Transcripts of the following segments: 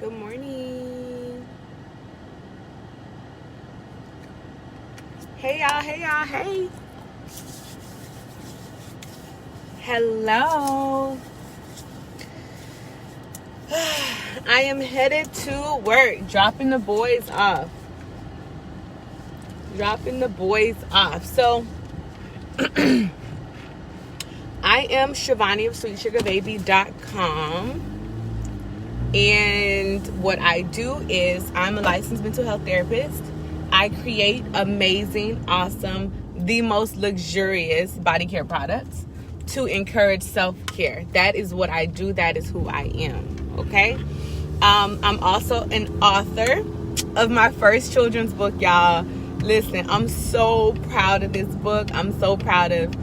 Good morning. Hey y'all, hey y'all, hey. Hello. I am headed to work, dropping the boys off. So, I am Shivani of SweetSugarBaby.com. And what I do is I'm a licensed mental health therapist. I create amazing, awesome, the most luxurious body care products to encourage self-care. That is what I do. That is who I am. Okay? I'm also an author of my first children's book, y'all. Listen, I'm so proud of this book. I'm so proud of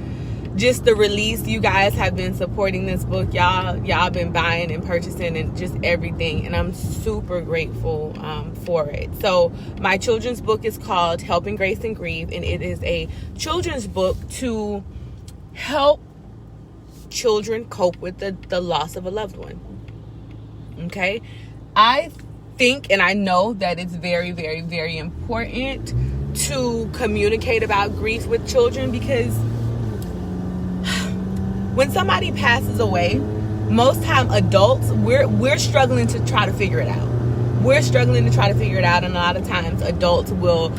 just the release. You guys have been supporting this book. Y'all been buying and purchasing and just everything, and I'm super grateful for it. So my children's book is called Helping Grace and Grieve, and it is a children's book to help children cope with the loss of a loved one. Okay? I think and I know that it's very, very, very important to communicate about grief with children, because when somebody passes away, most time adults, we're struggling to try to figure it out. And a lot of times adults will,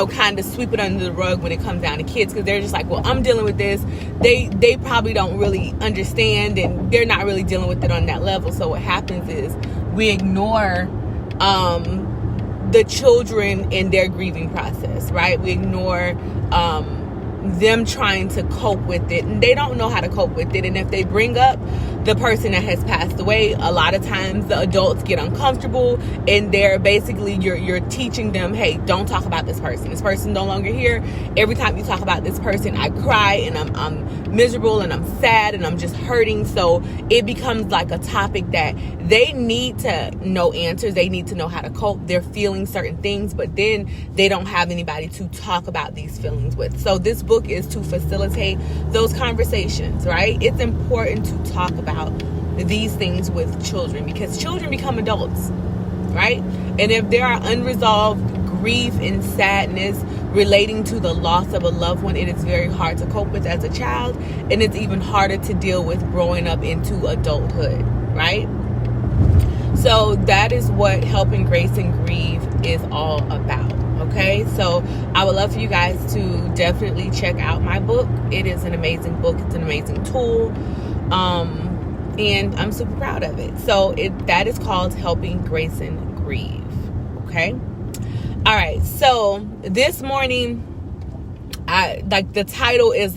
kind of sweep it under the rug when it comes down to kids, because they're just like, well, I'm dealing with this. They probably don't really understand, and they're not really dealing with it on that level. So what happens is we ignore the children in their grieving process, right? We ignore them trying to cope with it, and they don't know how to cope with it. And if they bring up the person that has passed away, a lot of times the adults get uncomfortable, and they're basically you're teaching them, hey, don't talk about this person. This person's no longer here. Every time you talk about this person, I cry, and I'm miserable, and I'm sad, and I'm just hurting. So it becomes like a topic that they need to know answers. They need to know how to cope. They're feeling certain things, but then they don't have anybody to talk about these feelings with. So this book is to facilitate those conversations, right? It's important to talk about these things with children, because children become adults, right? And if there are unresolved grief and sadness relating to the loss of a loved one, it is very hard to cope with as a child, and it's even harder to deal with growing up into adulthood, right? So that is what Helping Grace and Grieve is all about. Okay, so I would love for you guys to definitely check out my book. It is an amazing book. It's an amazing tool. And I'm super proud of it. So that is called Helping Grace and Grieve. Okay. All right. So this morning, the title is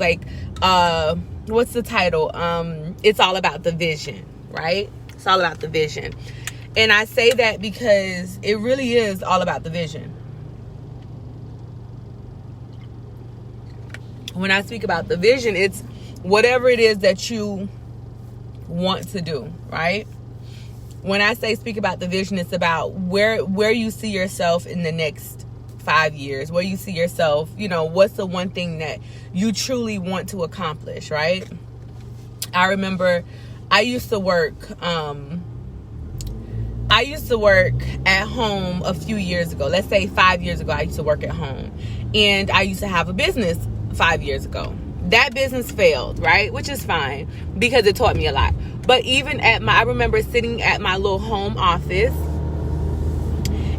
what's the title? It's all about the vision, right? It's all about the vision. And I say that because it really is all about the vision. When I speak about the vision, it's whatever it is that you want to do, right? When I say speak about the vision, it's about where you see yourself in the next 5 years, where you see yourself, what's the one thing that you truly want to accomplish, right? I remember I used to work at home a few years ago. Let's say 5 years ago, I used to work at home, and I used to have a business 5 years ago. That business failed, right? Which is fine, because it taught me a lot. But even I remember sitting at my little home office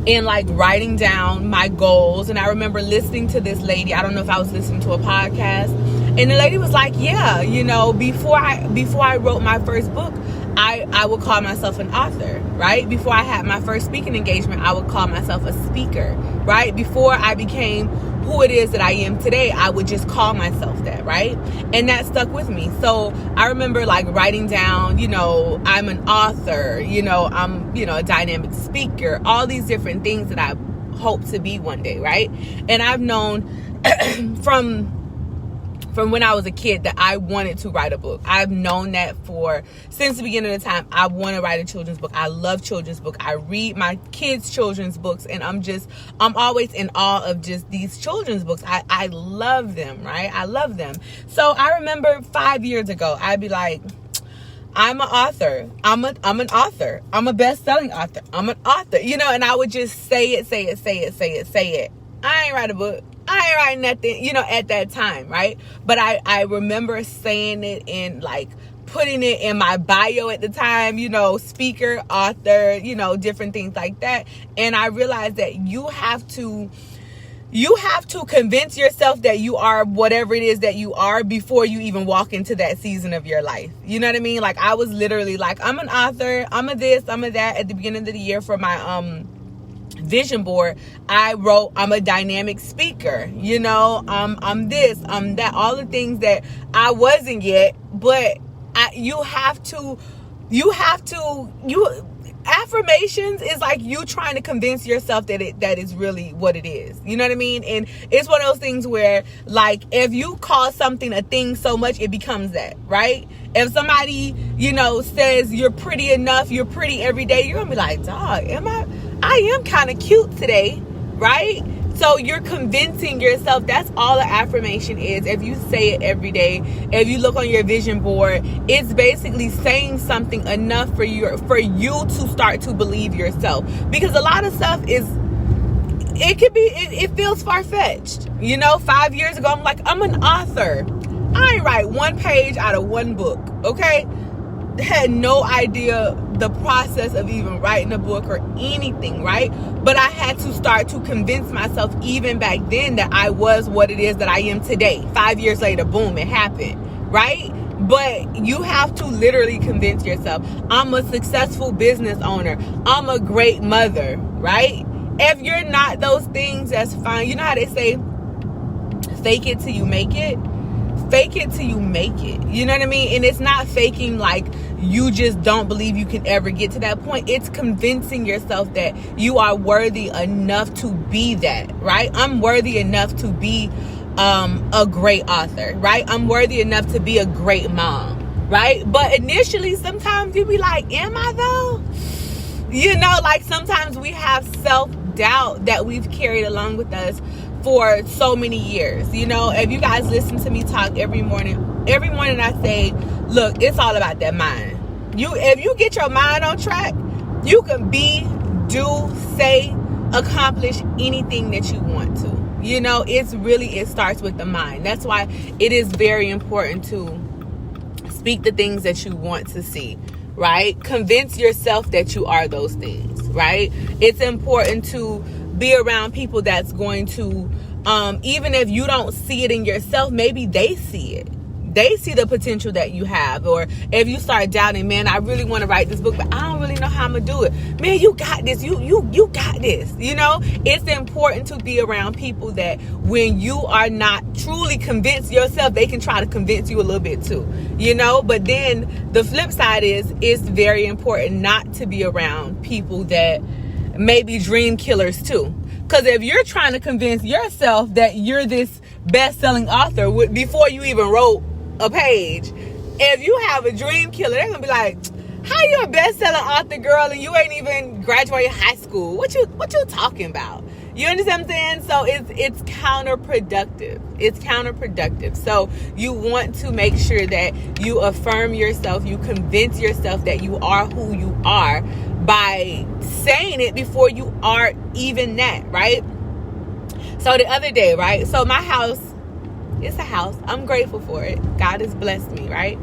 and writing down my goals. And I remember listening to this lady. I don't know if I was listening to a podcast, and the lady was like, yeah, before I wrote my first book, I would call myself an author, right? Before I had my first speaking engagement, I would call myself a speaker, right? Before I became who it is that I am today, I would just call myself that, right? And that stuck with me. So I remember writing down, I'm an author, I'm, a dynamic speaker, all these different things that I hope to be one day, right? And I've known from when I was a kid that I wanted to write a book. I've known that since the beginning of the time. I want to write a children's book. I love children's book. I read my kids' children's books, and I'm always in awe of just these children's books. I love them, right? I love them. So I remember 5 years ago, I'd be like, I'm an author. I'm an author. I'm a best-selling author. I'm an author. You know, and I would just say it. I ain't write a book. I ain't write nothing, you know, at that time, right? But I remember saying it in, like, putting it in my bio at the time, you know, speaker, author, you know, different things like that. And I realized that you have to convince yourself that you are whatever it is that you are before you even walk into that season of your life. You know what I mean? Like, I was literally like, I'm an author, I'm a this, I'm a that. At the beginning of the year for my vision board, I wrote, I'm a dynamic speaker, you know, I'm this, I'm that, all the things that I wasn't yet. But affirmations is like you trying to convince yourself that is really what it is. You know what I mean? And it's one of those things where, like, if you call something a thing so much, it becomes that, right? If somebody, you know, says you're pretty enough, you're pretty every day, you're gonna be like, dog, I am kind of cute today, right? So you're convincing yourself. That's all an affirmation is. If you say it every day, if you look on your vision board, it's basically saying something enough for you to start to believe yourself. Because a lot of stuff it feels far-fetched. You know, 5 years ago, I'm like, I'm an author. I ain't write one page out of one book, okay? Had no idea the process of even writing a book or anything, right? But I had to start to convince myself even back then that I was what it is that I am today. 5 years later, boom, it happened, right? But you have to literally convince yourself, I'm a successful business owner, I'm a great mother, right? If you're not those things, that's fine. You know how they say, fake it till you make it? Fake it till you make it. You know what I mean? And it's not faking like you just don't believe you can ever get to that point. It's convincing yourself that you are worthy enough to be that, right? I'm worthy enough to be a great author, right? I'm worthy enough to be a great mom, right? But initially, sometimes you be like, am I though? You know, like sometimes we have self-doubt that we've carried along with us for so many years. You know, if you guys listen to me talk every morning I say, look, it's all about that mind. If you get your mind on track, you can be, do, say, accomplish anything that you want to. You know, it starts with the mind. That's why it is very important to speak the things that you want to see, right? Convince yourself that you are those things, right? It's important to be around people that's going to, even if you don't see it in yourself, maybe they see it. They see the potential that you have. Or if you start doubting, man, I really want to write this book, but I don't really know how I'm going to do it. Man, you got this. You got this. You know, it's important to be around people that when you are not truly convinced yourself, they can try to convince you a little bit too, you know. But then the flip side is it's very important not to be around people that maybe dream killers too. Because if you're trying to convince yourself that you're this best-selling author before you even wrote a page, if you have a dream killer, they're gonna be like, how you a best-selling author, girl, and you ain't even graduated high school? What you talking about? You understand what I'm saying? So it's counterproductive. It's counterproductive. So you want to make sure that you affirm yourself, you convince yourself that you are who you are by saying it before you are even that, right? So the other day, right? So my house, it's a house. I'm grateful for it. God has blessed me, right?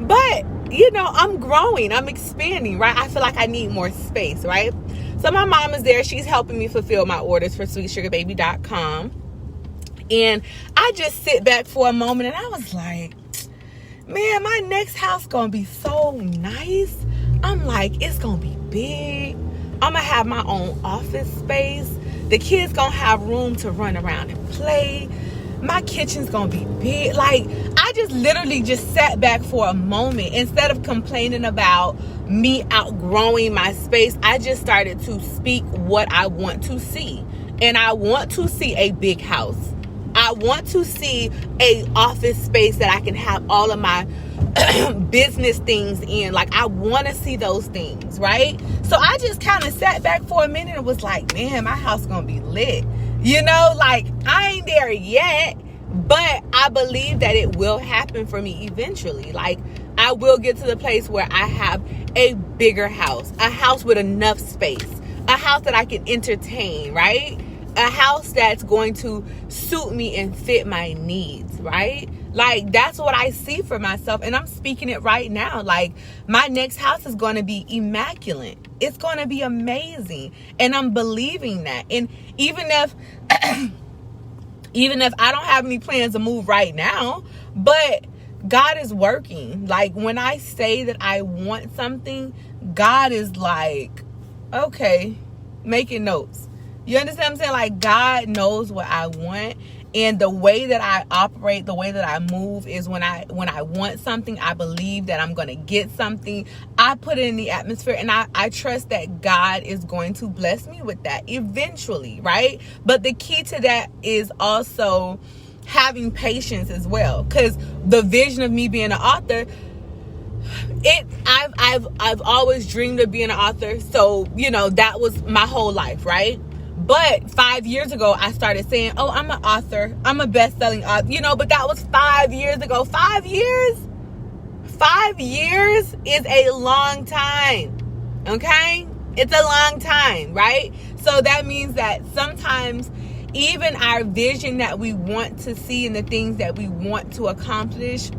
But, you know, I'm growing. I'm expanding, right? I feel like I need more space, right? So my mom is there. She's helping me fulfill my orders for sweetsugarbaby.com. And I just sit back for a moment and I was like, man, my next house gonna be so nice. I'm like, it's gonna be big. I'm gonna have my own office space. The kids gonna have room to run around and play. My kitchen's gonna be big. Like, I just literally just sat back for a moment. Instead of complaining about me outgrowing my space, I just started to speak what I want to see. And I want to see a big house. I want to see a office space that I can have all of my business things in. Like, I want to see those things, right? So I just kind of sat back for a minute and was like, man, my house gonna be lit. You know, like, I ain't there yet, but I believe that it will happen for me eventually. Like, I will get to the place where I have a bigger house, a house with enough space, a house that I can entertain, right? A house that's going to suit me and fit my needs, right? Like, that's what I see for myself, and I'm speaking it right now. Like, my next house is going to be immaculate. It's going to be amazing, and I'm believing that. And even if I don't have any plans to move right now, but God is working. Like, when I say that I want something, God is like, okay, making notes. You understand what I'm saying? Like, God knows what I want. And the way that I operate, the way that I move is when I want something, I believe that I'm going to get something. I put it in the atmosphere, and I trust that God is going to bless me with that eventually, right? But the key to that is also having patience as well. Because the vision of me being an author, I've always dreamed of being an author. So, that was my whole life, right? But 5 years ago, I started saying, oh, I'm an author. I'm a best-selling author. But that was 5 years ago. 5 years? 5 years is a long time. Okay? It's a long time, right? So that means that sometimes even our vision that we want to see and the things that we want to accomplish,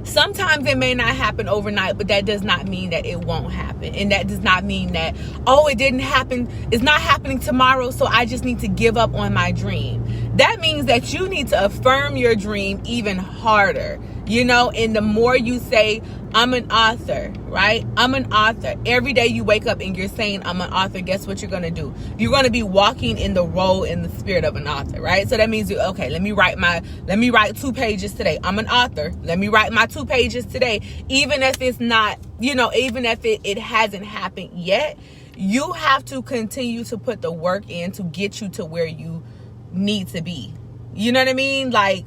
sometimes it may not happen overnight, but that does not mean that it won't happen. And that does not mean that, oh, it didn't happen. It's not happening tomorrow, so I just need to give up on my dream. That means that you need to affirm your dream even harder, and the more you say, I'm an author, right? I'm an author. Every day you wake up and you're saying, I'm an author, guess what you're going to do? You're going to be walking in the role, in the spirit of an author, right? So that means, okay, let me write 2 pages today. I'm an author. Let me write my 2 pages today. Even if it's not, even if it hasn't happened yet, you have to continue to put the work in to get you to where you need to be. You know what I mean? Like,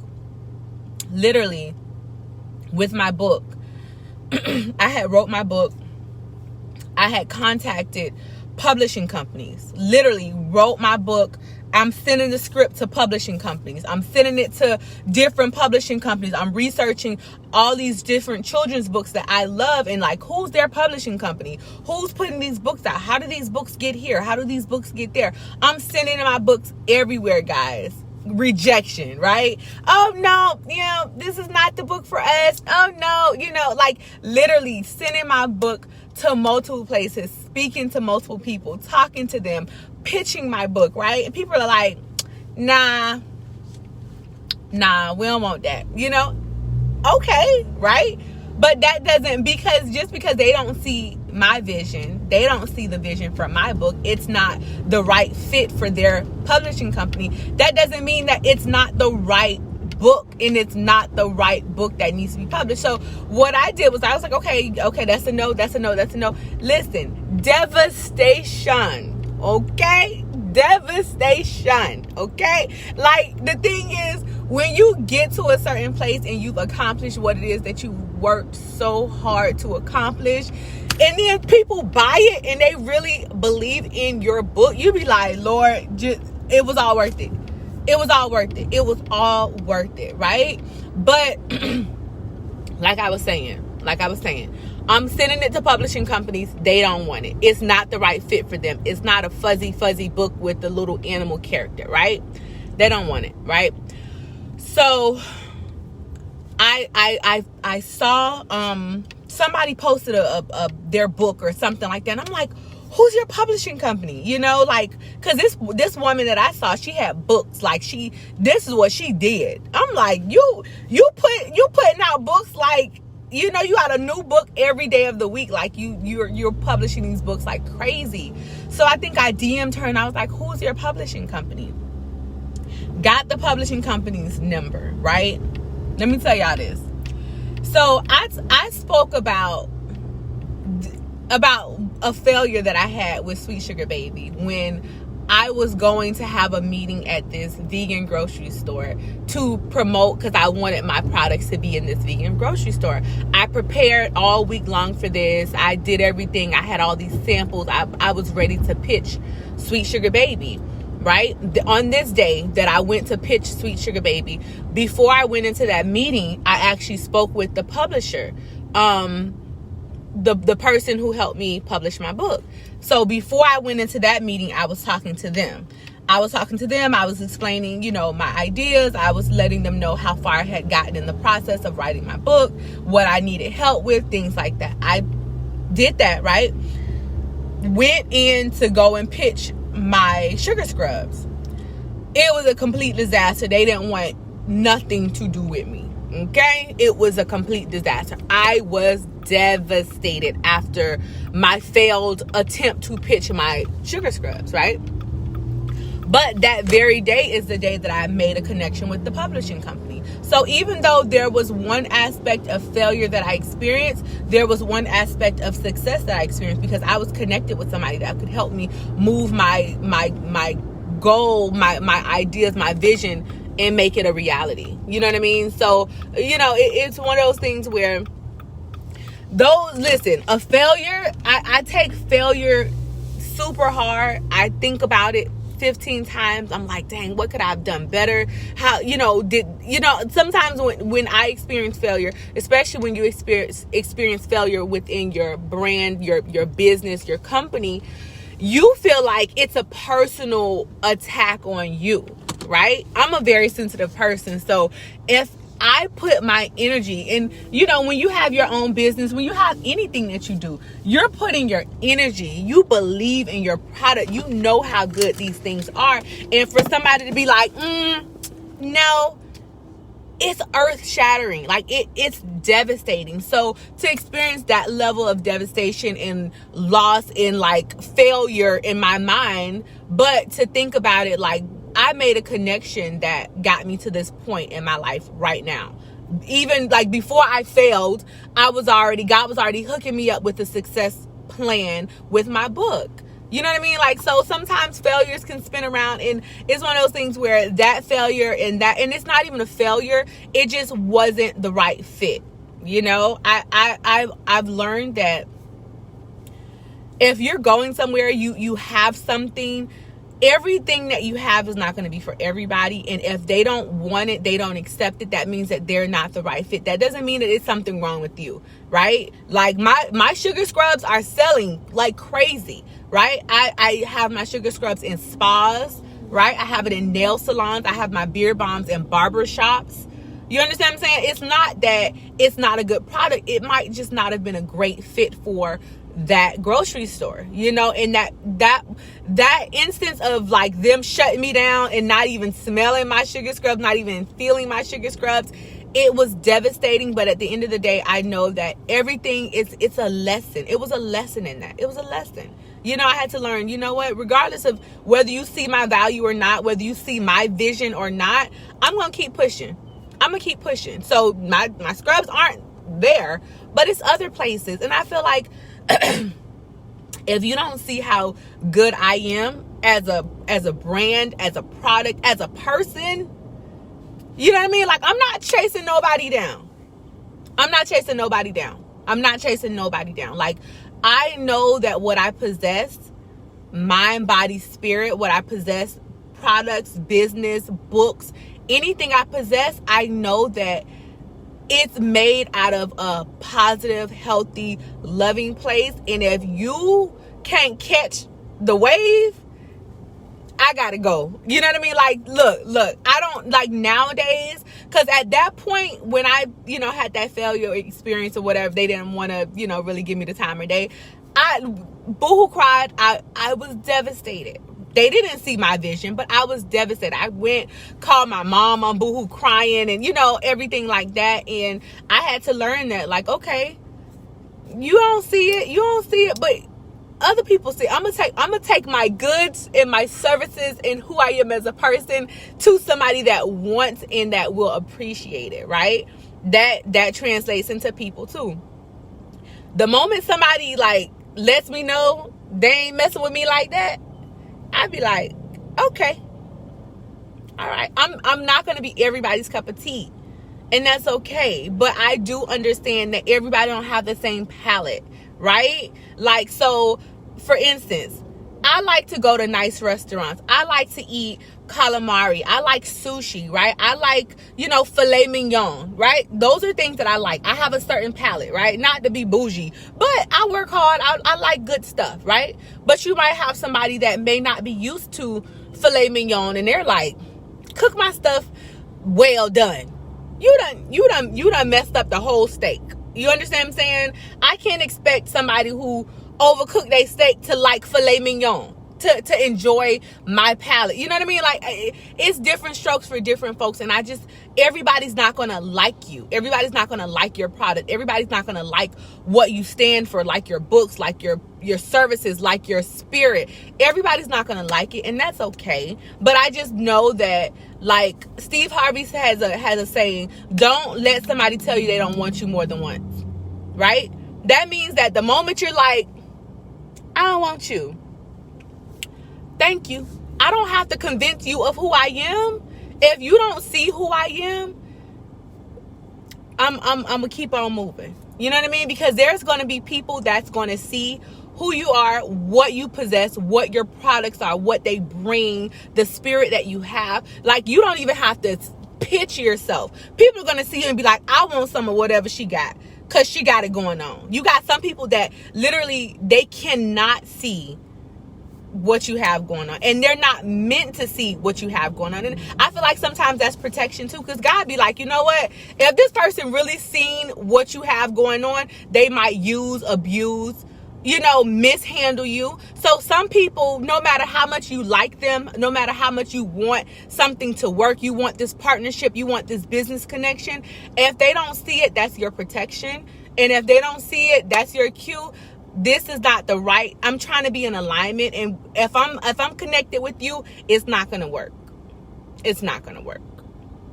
literally, with my book, I had wrote my book. I had contacted publishing companies. Literally wrote my book. I'm sending the script to publishing companies. I'm sending it to different publishing companies. I'm researching all these different children's books that I love, and like, who's their publishing company? Who's putting these books out? How do these books get here? How do these books get there? I'm sending my books everywhere, guys. Rejection, right? Oh no, this is not the book for us. Oh no, like, literally sending my book to multiple places, speaking to multiple people, talking to them, pitching my book, right? And people are like, nah, we don't want that, okay, right? But that doesn't, just because they don't see my vision, they don't see the vision for my book, it's not the right fit for their publishing company. That doesn't mean that it's not the right book, and it's not the right book that needs to be published. So what I did was I was like, okay, that's a no. Listen, devastation, okay? Devastation, okay? Like, the thing is, when you get to a certain place and you've accomplished what it is that you worked so hard to accomplish, and then people buy it and they really believe in your book, you be like, Lord, it was all worth it. It was all worth it. It was all worth it, right? But like I was saying, I'm sending it to publishing companies. They don't want it. It's not the right fit for them. It's not a fuzzy book with the little animal character, right? They don't want it, right? So I saw somebody posted their book or something like that, and I'm like, who's your publishing company? Because this woman that I saw, she had books. Like, this is what she did. I'm like, you putting out books, like, you got a new book every day of the week. Like, you're publishing these books like crazy. So I think I DM'd her and I was like, who's your publishing company? Got the publishing company's number, right? Let me tell y'all this. So I spoke about a failure that I had with Sweet Sugar Baby when I was going to have a meeting at this vegan grocery store to promote, because I wanted my products to be in this vegan grocery store. I prepared all week long for this. I did everything. I had all these samples. I was ready to pitch Sweet Sugar Baby. right? On this day that I went to pitch Sweet Sugar Baby, before I went into that meeting, I actually spoke with the publisher, the person who helped me publish my book. So before I went into that meeting, I was talking to them. I was explaining, my ideas. I was letting them know how far I had gotten in the process of writing my book, what I needed help with, things like that. I did that, right? Went in to go and pitch my sugar scrubs. It was a complete disaster. They didn't want nothing to do with me. Okay? It was a complete disaster. I was devastated after my failed attempt to pitch my sugar scrubs, right? But that very day is the day that I made a connection with the publishing company. So even though there was one aspect of failure that I experienced, there was one aspect of success that I experienced, because I was connected with somebody that could help me move my goal, my ideas, my vision, and make it a reality. You know what I mean? So, it's one of those things where a failure, I take failure super hard. I think about it 15 times. I'm like, dang, what could I have done better? How, sometimes when I experience failure, especially when you experience failure within your brand, your business, your company, you feel like it's a personal attack on you, right? I'm a very sensitive person. So if I put my energy in, when you have your own business, when you have anything that you do, you're putting your energy, you believe in your product, you know how good these things are. And for somebody to be like, no, it's earth shattering. Like it's devastating. So to experience that level of devastation and loss and like failure in my mind, but to think about it like, I made a connection that got me to this point in my life right now. Even like before I failed, God was already hooking me up with a success plan with my book. You know what I mean? Like, so sometimes failures can spin around, and it's one of those things where that failure and it's not even a failure. It just wasn't the right fit. I've learned that if you're going somewhere, you have something, everything that you have is not going to be for everybody. And if they don't want it, they don't accept it, that means that they're not the right fit. That doesn't mean that it's something wrong with you, right? Like my sugar scrubs are selling like crazy, right? I have my sugar scrubs in spas, right? I have it in nail salons. I have my beard bombs in barber shops. You understand what I'm saying? It's not that it's not a good product. It might just not have been a great fit for that grocery store, and that instance of like them shutting me down and not even smelling my sugar scrubs, not even feeling my sugar scrubs, it was devastating. But at the end of the day, I know that everything it's a lesson. It was a lesson in that. It was a lesson. I had to learn, regardless of whether you see my value or not, whether you see my vision or not, I'm going to keep pushing. So my scrubs aren't there, but it's other places. And I feel like if you don't see how good I am as a brand, as a product, as a person, you know what I mean? Like, I'm not chasing nobody down. Like, I know that what I possess, mind, body, spirit, what I possess, products, business, books, anything I possess, I know that it's made out of a positive, healthy, loving place. And if you can't catch the wave, I gotta go. You know what I mean? Like, look, I don't like nowadays, because at that point when I, had that failure experience or whatever, they didn't want to, really give me the time of day. I boohoo cried. I was devastated. They didn't see my vision, but I was devastated. I called my mom on Boohoo crying and, everything like that. And I had to learn that, like, okay, you don't see it, but other people see it. I'm gonna take my goods and my services and who I am as a person to somebody that wants and that will appreciate it, right? That translates into people too. The moment somebody like lets me know they ain't messing with me like that, I'd be like, okay, all right. I'm not going to be everybody's cup of tea, and that's okay. But I do understand that everybody don't have the same palate, right? Like, so for instance, I like to go to nice restaurants. I like to eat calamari. I like sushi, right? I like, filet mignon, right? Those are things that I like. I have a certain palate, right? Not to be bougie, but I work hard. I like good stuff, right? But you might have somebody that may not be used to filet mignon, and they're like, cook my stuff well done. You done messed up the whole steak. You understand what I'm saying? I can't expect somebody who overcooked their steak to like filet mignon, to enjoy my palate. You know what I mean? Like, it's different strokes for different folks, and everybody's not gonna like you. Everybody's not gonna like your product. Everybody's not gonna like what you stand for, like your books, like your services, like your spirit. Everybody's not gonna like it, and that's okay. But I just know that, like Steve Harvey has a saying, don't let somebody tell you they don't want you more than once, right? That means that the moment you're like, I don't want you, thank you. I don't have to convince you of who I am. If you don't see who I am, I'm gonna keep on moving. You know what I mean? Because there's gonna be people that's gonna see who you are, what you possess, what your products are, what they bring, the spirit that you have. Like, you don't even have to pitch yourself. People are gonna see you and be like, I want some of whatever she got, because she got it going on. You got some people that literally, they cannot see what you have going on, and they're not meant to see what you have going on. And I feel like sometimes that's protection too, because God be like, you know what, if this person really seen what you have going on, they might use, abuse, mishandle you. So some people, no matter how much you like them, no matter how much you want something to work, you want this partnership, you want this business connection, if they don't see it, that's your protection. And if they don't see it, that's your cue. This is not the right. I'm trying to be in alignment, and if I'm connected with you, it's not going to work. It's not going to work.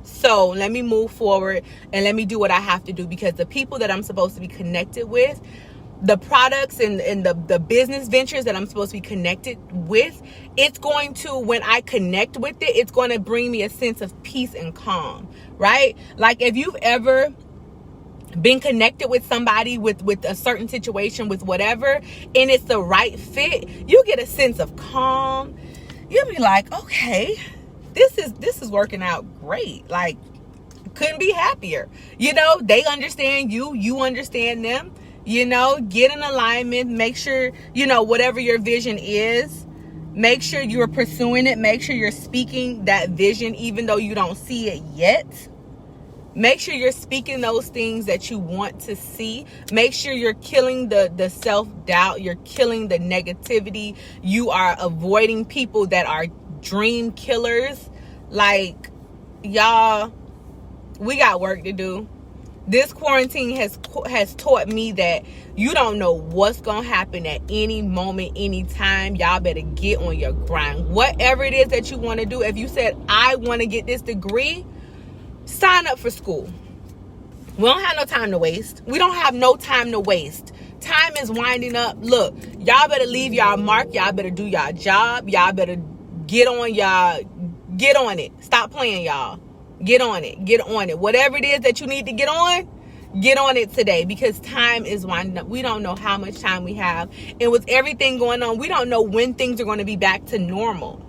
So let me move forward and let me do what I have to do, because the people that I'm supposed to be connected with, the products and the business ventures that I'm supposed to be connected with, it's going to, when I connect with it, it's going to bring me a sense of peace and calm, right? Like, if you've ever been connected with somebody with a certain situation, with whatever, and it's the right fit, you get a sense of calm. You'll be like, okay, this is working out great. Like, couldn't be happier. They understand you understand them. Get in alignment. Make sure, whatever your vision is, make sure you're pursuing it. Make sure you're speaking that vision, even though you don't see it yet. Make sure you're speaking those things that you want to see. Make sure you're killing the self-doubt. You're killing the negativity. You are avoiding people that are dream killers. Like, y'all, we got work to do. This quarantine has taught me that you don't know what's going to happen at any moment, any time. Y'all better get on your grind. Whatever it is that you want to do. If you said, I want to get this degree, sign up for school. We don't have no time to waste. We don't have no time to waste. Time is winding up. Look, y'all better leave y'all mark. Y'all better do y'all job. Y'all better get on it. Stop playing, y'all. Get on it. Whatever it is that you need to get on it today, because time is winding up. We don't know how much time we have. And with everything going on, we don't know when things are going to be back to normal.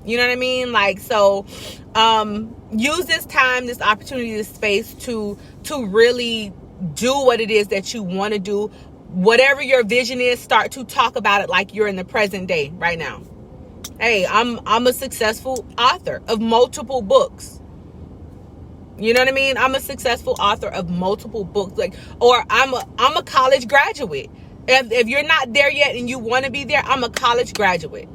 You know what I mean? Like, so use this time, this opportunity, this space to really do what it is that you want to do. Whatever your vision is, start to talk about it like you're in the present day right now. Hey, I'm a successful author of multiple books. You know what I mean? I'm a successful author of multiple books. Like, or I'm a college graduate. If you're not there yet and you want to be there, I'm a college graduate.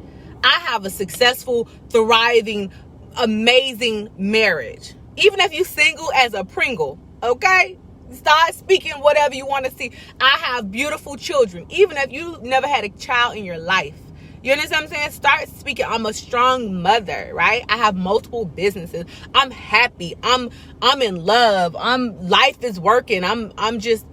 I have a successful, thriving, amazing marriage. Even if you're single as a Pringle, okay? Start speaking whatever you want to see. I have beautiful children. Even if you never had a child in your life. You understand what I'm saying? Start speaking. I'm a strong mother, right? I have multiple businesses. I'm happy. I'm in love. Life is working. I'm just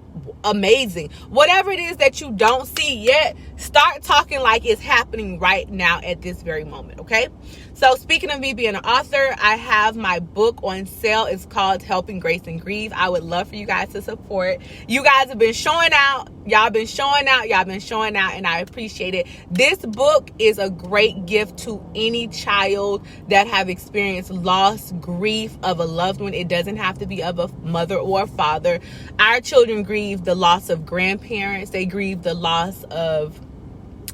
amazing. Whatever it is that you don't see yet, Start talking like it's happening right now at this very moment, okay? So speaking of me being an author, I have my book on sale. It's called Helping Grace and Grieve. I would love for you guys to support. You guys have been showing out. Y'all been showing out. Y'all been showing out, and I appreciate it. This book is a great gift to any child that have experienced loss, grief of a loved one. It doesn't have to be of a mother or a father. Our children grieve the loss of grandparents. They grieve the loss of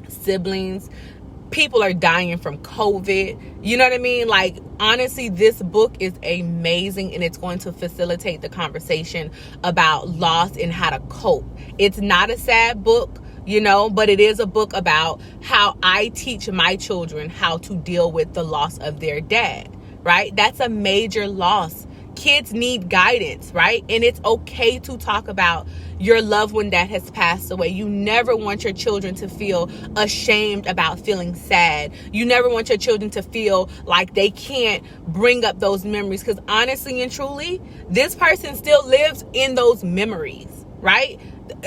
siblings. People are dying from COVID. You know what I mean? Like, honestly, this book is amazing, and it's going to facilitate the conversation about loss and how to cope. It's not a sad book, you know, but it is a book about how I teach my children how to deal with the loss of their dad, right? That's a major loss. Kids need guidance, right? And it's okay to talk about your loved one that has passed away. You never want your children to feel ashamed about feeling sad. You never want your children to feel like they can't bring up those memories, because honestly and truly, this person still lives in those memories, right?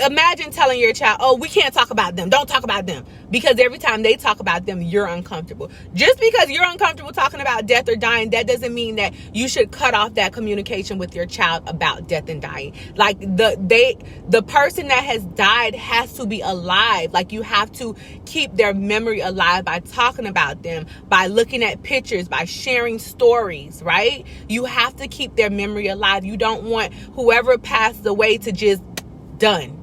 Imagine telling your child, oh, we can't talk about them. Don't talk about them. Because every time they talk about them, you're uncomfortable. Just because you're uncomfortable talking about death or dying, that doesn't mean that you should cut off that communication with your child about death and dying. Like, the person that has died has to be alive. Like, you have to keep their memory alive by talking about them, by looking at pictures, by sharing stories, right? You have to keep their memory alive. You don't want whoever passed away to just done.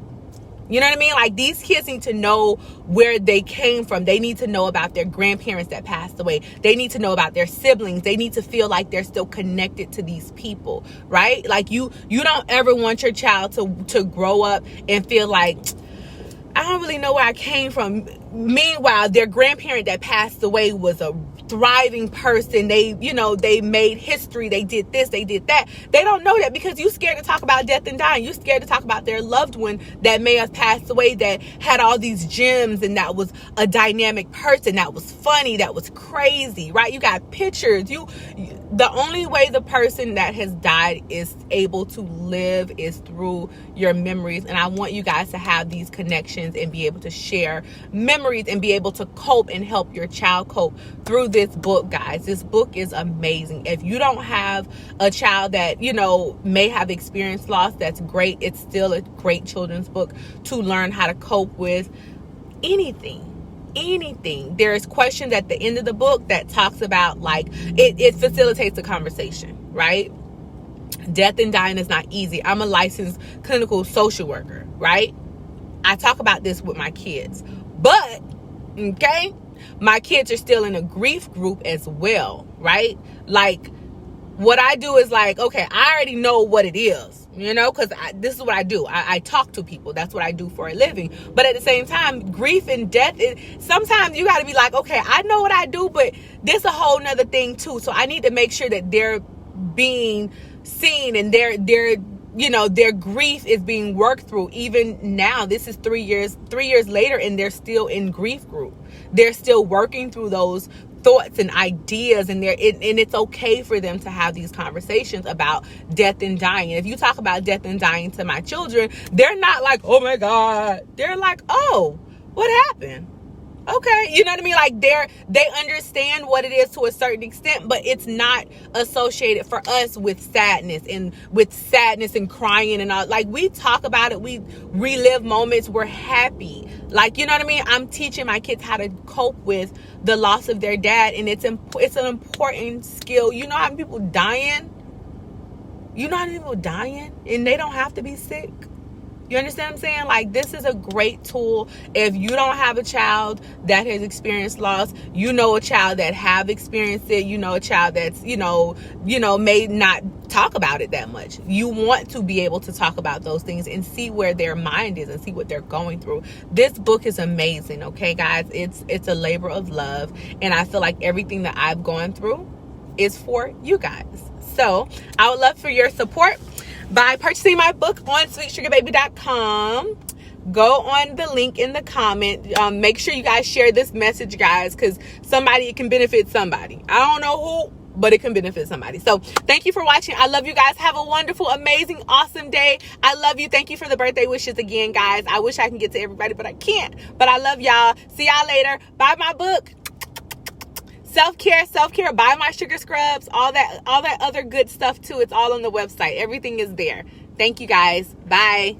You know what I mean? Like, these kids need to know where they came from. They need to know about their grandparents that passed away. They need to know about their siblings. They need to feel like they're still connected to these people, right? Like, you don't ever want your child to grow up and feel like, I don't really know where I came from. Meanwhile, their grandparent that passed away was a thriving person. They made history. They did this, they did that. They don't know that because you're scared to talk about death and dying. You're scared to talk about their loved one that may have passed away, that had all these gems, and that was a dynamic person, that was funny, that was crazy, right? You got pictures. The only way the person that has died is able to live is through your memories. And I want you guys to have these connections and be able to share memories and be able to cope and help your child cope through this book, guys. This book is amazing. If you don't have a child that, may have experienced loss, that's great. It's still a great children's book to learn how to cope with anything. There's questions at the end of the book that talks about, like, it facilitates the conversation, right? Death and dying is not easy. I'm a licensed clinical social worker, right? I talk about this with my kids, but okay, my kids are still in a grief group as well, right? Like, what I do is like, okay, I already know what it is, because this is what I do. I talk to people. That's what I do for a living. But at the same time, grief and death, sometimes you got to be like, okay, I know what I do, but there's a whole nother thing too. So I need to make sure that they're being seen and their grief is being worked through. Even now, this is 3 years later, and they're still in grief group. They're still working through those thoughts and ideas, and it's okay for them to have these conversations about death and dying. And if you talk about death and dying to my children, they're not like, oh my God. They're like, oh, what happened? Okay, you know what I mean? Like, they understand what it is to a certain extent, but it's not associated for us with sadness and crying and all. Like, we talk about it, we relive moments, we're happy. Like, you know what I mean? I'm teaching my kids how to cope with the loss of their dad, and it's an important skill. You know how many people dying? And they don't have to be sick. You understand what I'm saying? Like, this is a great tool. If you don't have a child that has experienced loss, a child that have experienced it, a child that's, may not talk about it that much. You want to be able to talk about those things and see where their mind is and see what they're going through. This book is amazing, okay, guys? It's a labor of love, and I feel like everything that I've gone through is for you guys. So I would love for your support by purchasing my book on sweetsugarbaby.com. Go on the link in the comment. Make sure you guys share this message, guys, because it can benefit somebody. I don't know who, but it can benefit somebody. So thank you for watching. I love you guys. Have a wonderful, amazing, awesome day. I love you. Thank you for the birthday wishes again, guys. I wish I can get to everybody, but I can't. But I love y'all. See y'all later. Buy my book. Self-care. Buy my sugar scrubs. All that other good stuff too. It's all on the website. Everything is there. Thank you guys. Bye.